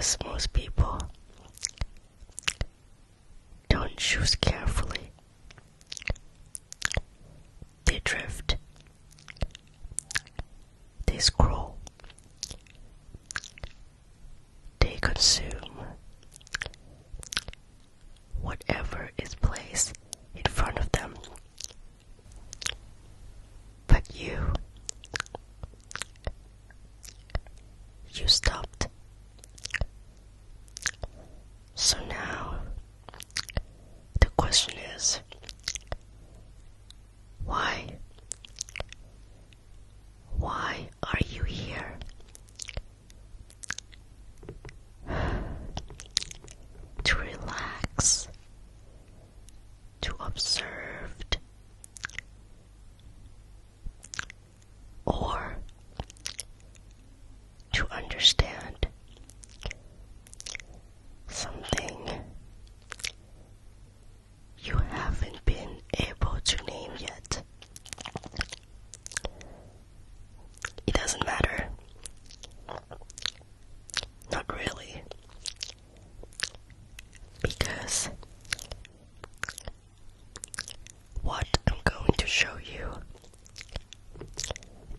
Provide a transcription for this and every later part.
because most people don't choose carefully. They drift. They scroll. They consume whatever is placed in front of them. But you stopped. So now the question is, why? Why are you here? To relax, to observe, or to understand something you haven't been able to name yet. It doesn't matter. Not really. Because what I'm going to show you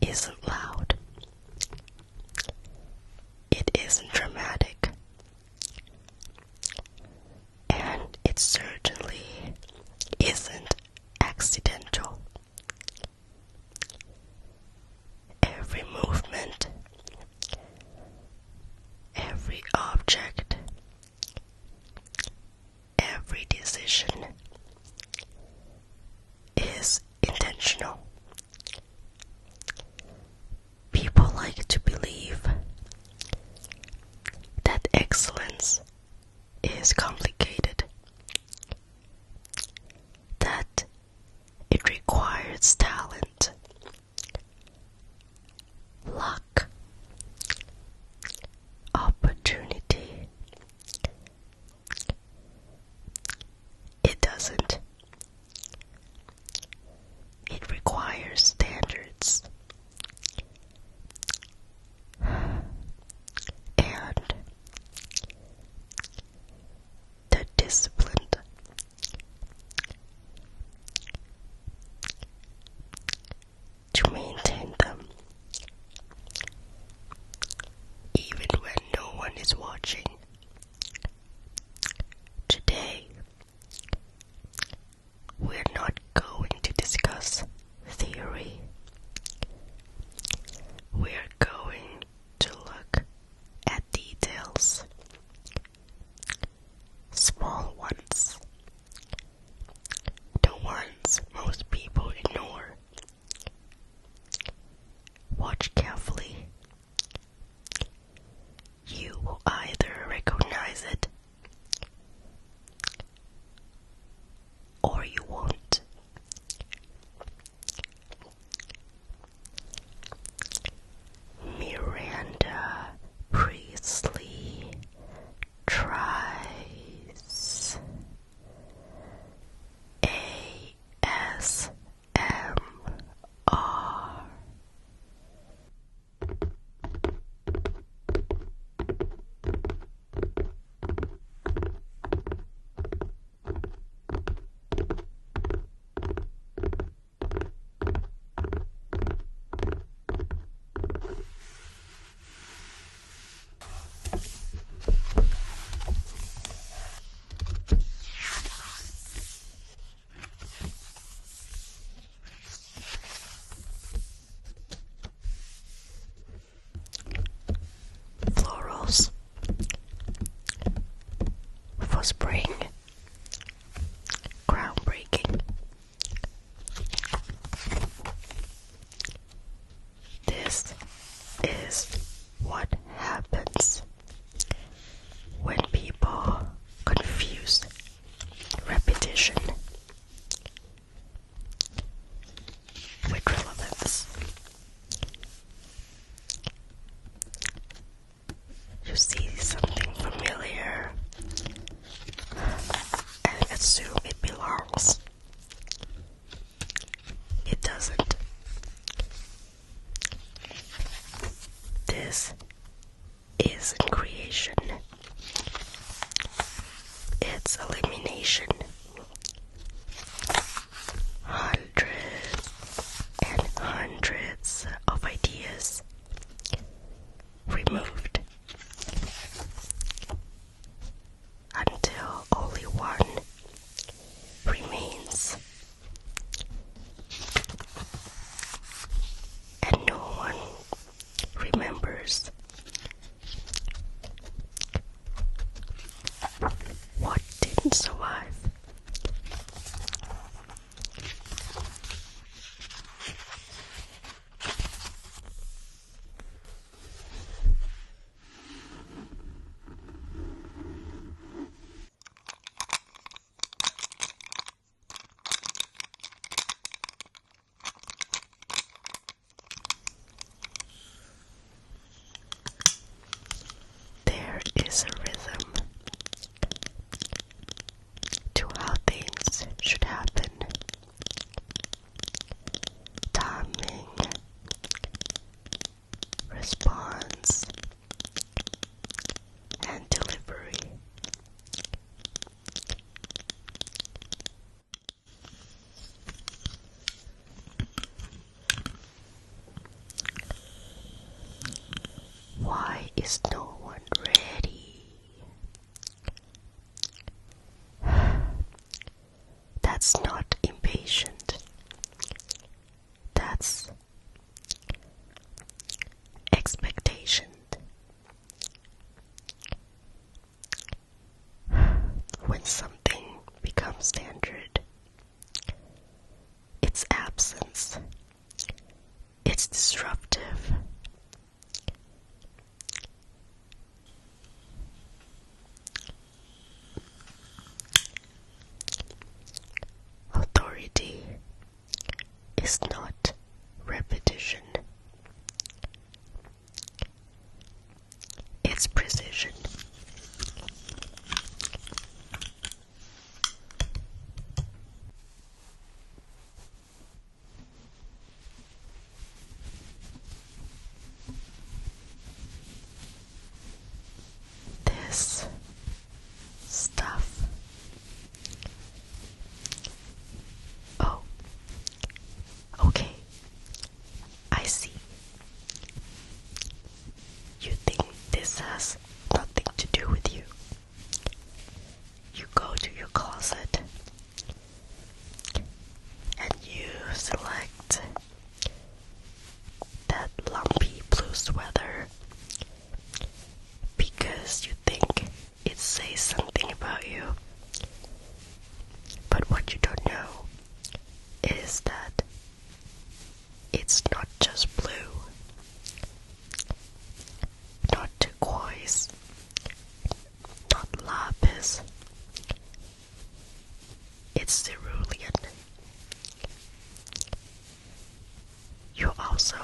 isn't loud. It isn't dramatic. And it certainly isn't accidental. Every movement, every object, every decision is intentional. People like to believe that excellence is complicated, that it requires talent, luck, opportunity. It doesn't. It requires standards and the discipline to maintain them, even when no one is watching. Today, we're not going to discuss theory. We're going to look at details, small ones, the ones most people ignore. Watch carefully. You will either recognize it or you won't. Miranda Priestly tries ASMR. Florals for spring. Groundbreaking. This is what happens when people confuse repetition with relevance. You see something familiar and assume it belongs. It doesn't. This isn't creation. imagination. Hundreds and hundreds of ideas removed until only one remains, and no one remembers what didn't survive. There is a rhythm to how things should happen. Timing, response, and delivery. Why is no one ready? That's not impatient. That's expectation. When something becomes standard, its absence, it's disruptive. Authority is not repetition. It's precision. This stuff. Oh, okay. I see. You think this has nothing to do with you. You go to your closet and you select that lumpy blue sweater because you think it says something about you. But what you don't know is that it's not just blue, not turquoise, not lapis. It's cerulean. You're also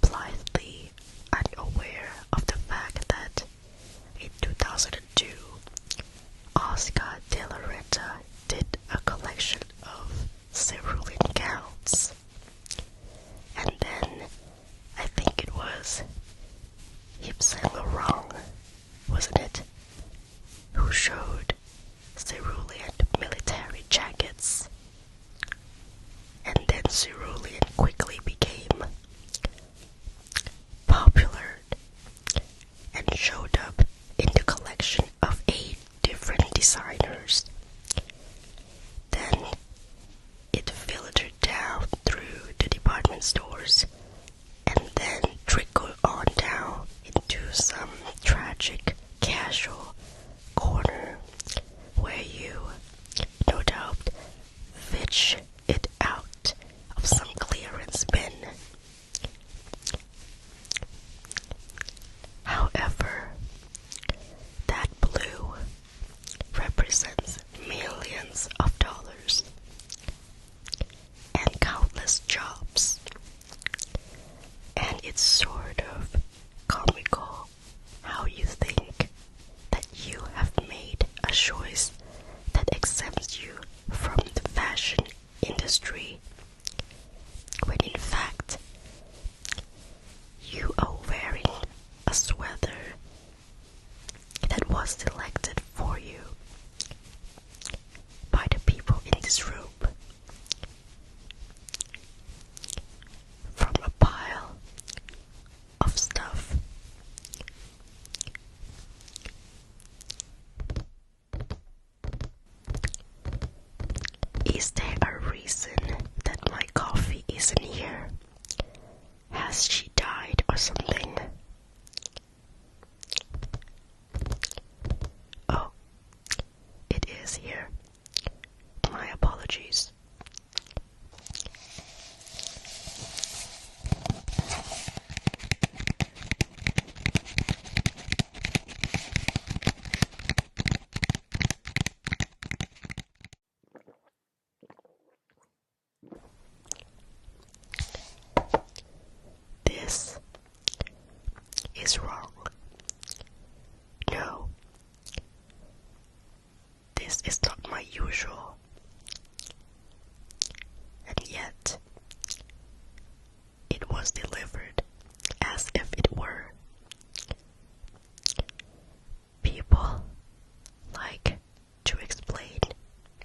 blithely unaware of the fact that in 2002, Oscar de la Renta did a collection of cerulean gowns. And then I think it was Yves Saint Laurent, wasn't it, who showed cerulean military jackets. And then cerulean quickly became popular and showed up in the collection of 8 different designers. Then it filtered down through the department stores and then trickled on down into some tragic casual corner where you, no doubt, fish it out of some clean Is there a reason that my coffee isn't here? Has she died or something? Oh, it is here. My apologies. This is wrong. No, this is not my usual. And yet, it was delivered as if it were. People like to explain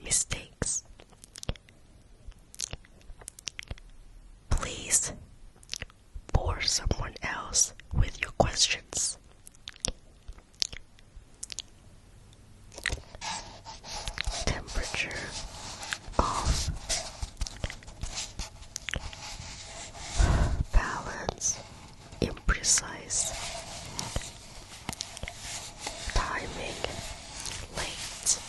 mistakes. Please bore someone else with your questions. Temperature off. Balance imprecise. Timing late.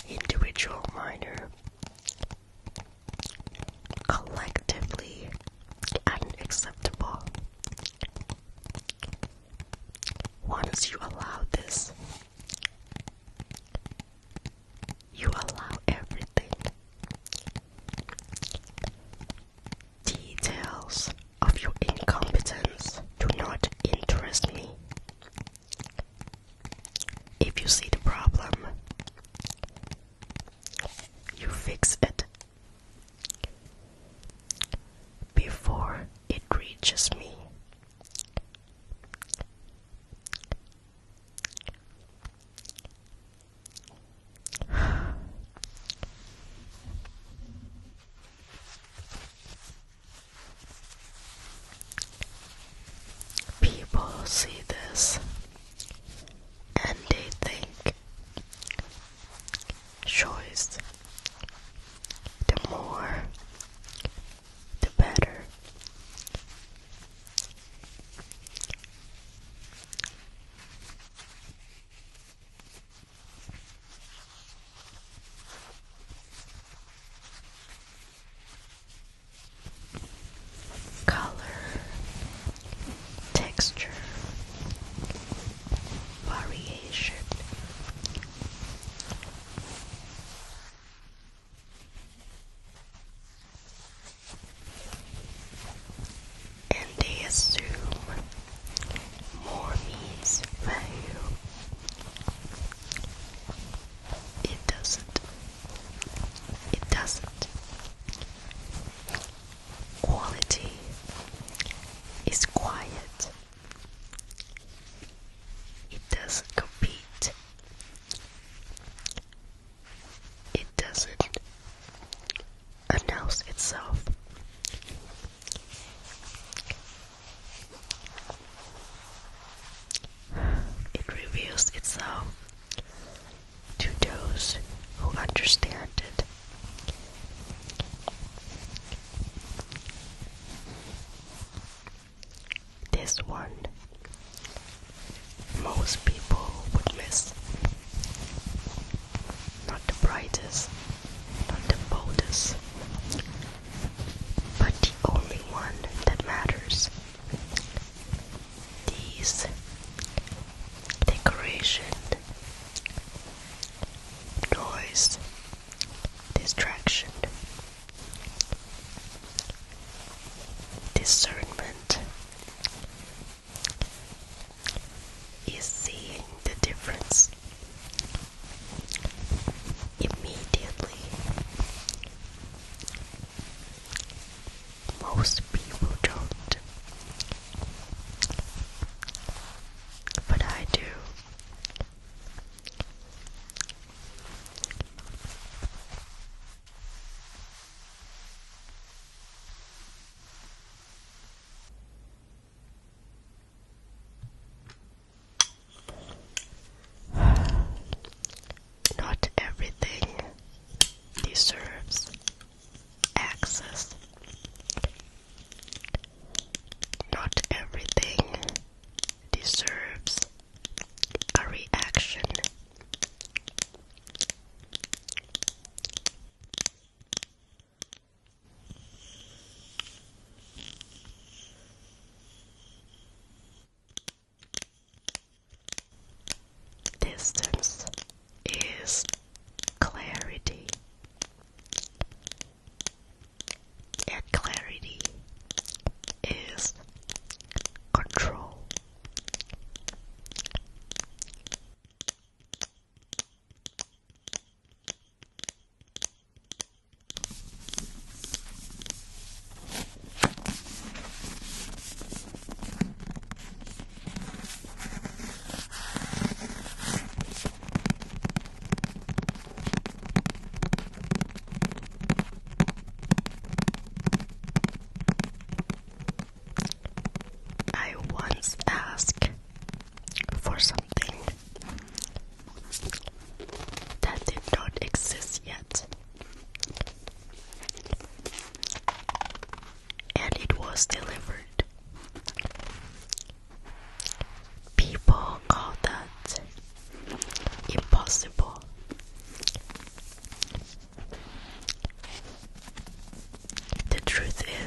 Individual minor. Collectively unacceptable. Once you allow this, you allow everything. Details of your incompetence do not interest me. If you see the problem, you fix it before it reaches me.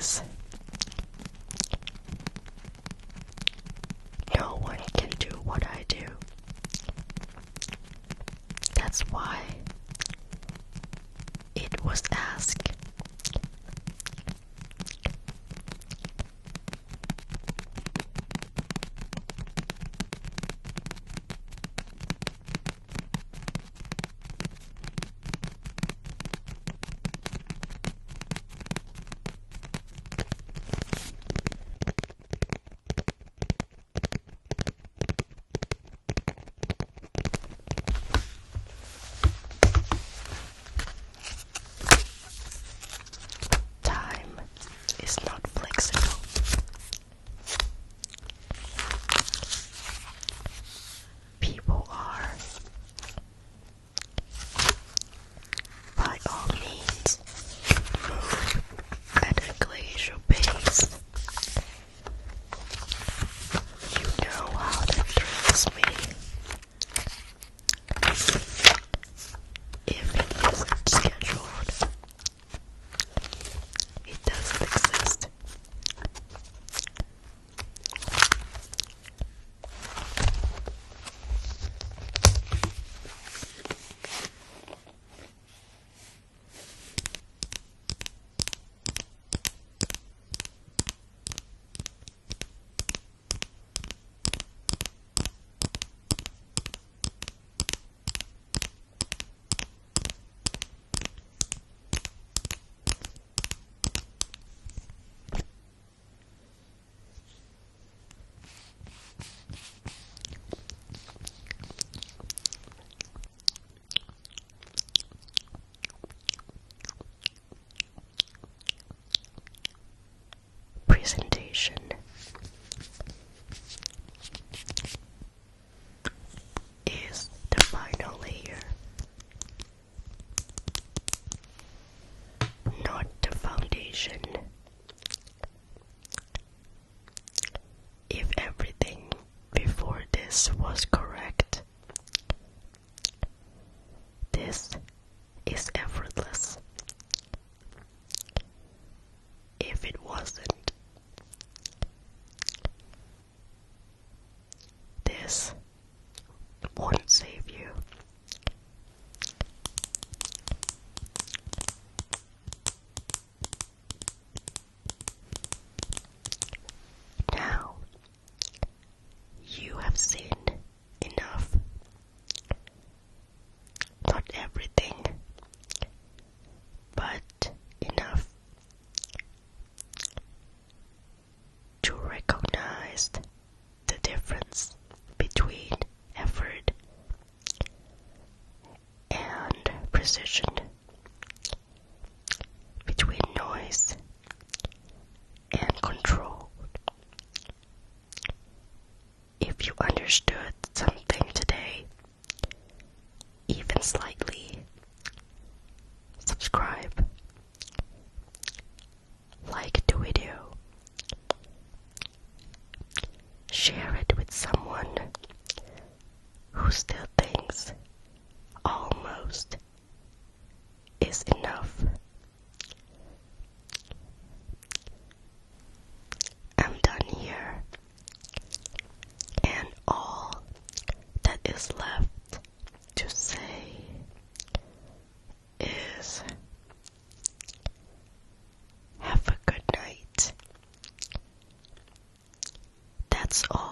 is, no one can do what I do. That's why it was asked. Time is not flexible. People are, by all means, move at a glacial pace. You know how that thrills me. If it isn't scheduled, it doesn't exist. Presentation. Is the final layer, not the foundation. If everything before this was correct, this is effortless. If it wasn't, this won't save you. Now, you have seen enough. Not everything, but enough to recognize the difference between effort and precision, between noise and control. If you understood something today, even slightly, subscribe, like the video, share it with someone who still thinks almost is enough. I'm done here, and all that is left to say is have a good night. That's all.